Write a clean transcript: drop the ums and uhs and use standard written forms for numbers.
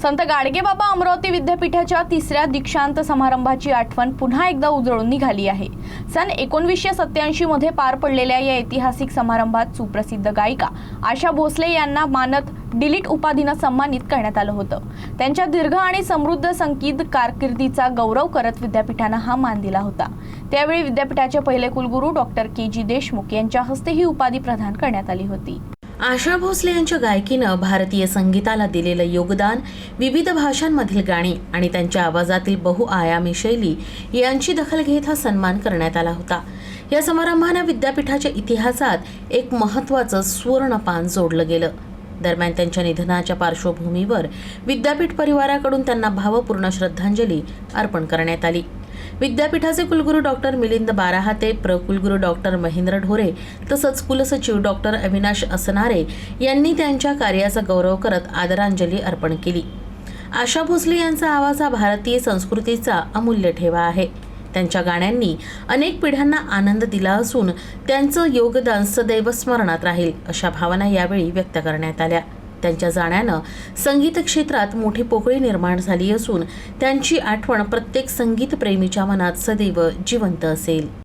संत गाडगेबाबा अमरावती विद्यापीठाच्या तिसऱ्या दीक्षांत समारंभाची आठवण पुन्हा एकदा उजळून निघाली आहे। सन 1987 मध्ये पार पडलेल्या या ऐतिहासिक समारंभात सुप्रसिद्ध गायिका आशा भोसले यांना मानद डिलीट उपाधीने सन्मानित करण्यात आलं होतं। त्यांच्या दीर्घ आणि समृद्ध संगीत कारकिर्दीचा गौरव करत विद्यापीठाने हा मान दिला होता। त्यावेळी विद्यापीठाचे पहिले कुलगुरू डॉक्टर के.जी. देशमुख यांच्या हस्ते ही उपाधी प्रदान करण्यात आली होती। आशा भोसले यांच्या गायकीनं भारतीय संगीताला दिलेलं योगदान, विविध भाषांमधील गाणी आणि त्यांच्या आवाजातील बहुआयामी शैली यांची दखल घेत हा सन्मान करण्यात आला होता। या समारंभाने विद्यापीठाच्या इतिहासात एक महत्त्वाचं सुवर्णपान जोडलं गेलं। दरम्यान त्यांच्या निधनाच्या पार्श्वभूमीवर विद्यापीठ परिवाराकडून त्यांना भावपूर्ण श्रद्धांजली अर्पण करण्यात आली। विद्यापीठाचे कुलगुरू डॉक्टर मिलिंद बाराहाते, प्रकुलगुरू डॉक्टर महेंद्र ढोरे तसंच कुलसचिव डॉक्टर अविनाश असनारे यांनी त्यांच्या कार्याचा गौरव करत आदरांजली अर्पण केली। आशा भोसले यांचा आवाज हा भारतीय संस्कृतीचा अमूल्य ठेवा आहे। त्यांच्या गाण्यांनी अनेक पिढ्यांना आनंद दिला असून त्यांचं योगदान सदैव स्मरणात राहील अशा भावना यावेळी व्यक्त करण्यात आल्या। त्यांच्या जाण्यानं संगीत क्षेत्रात मोठी पोकळी निर्माण झाली असून त्यांची आठवण प्रत्येक संगीत प्रेमीच्या मनात सदैव जिवंत असेल।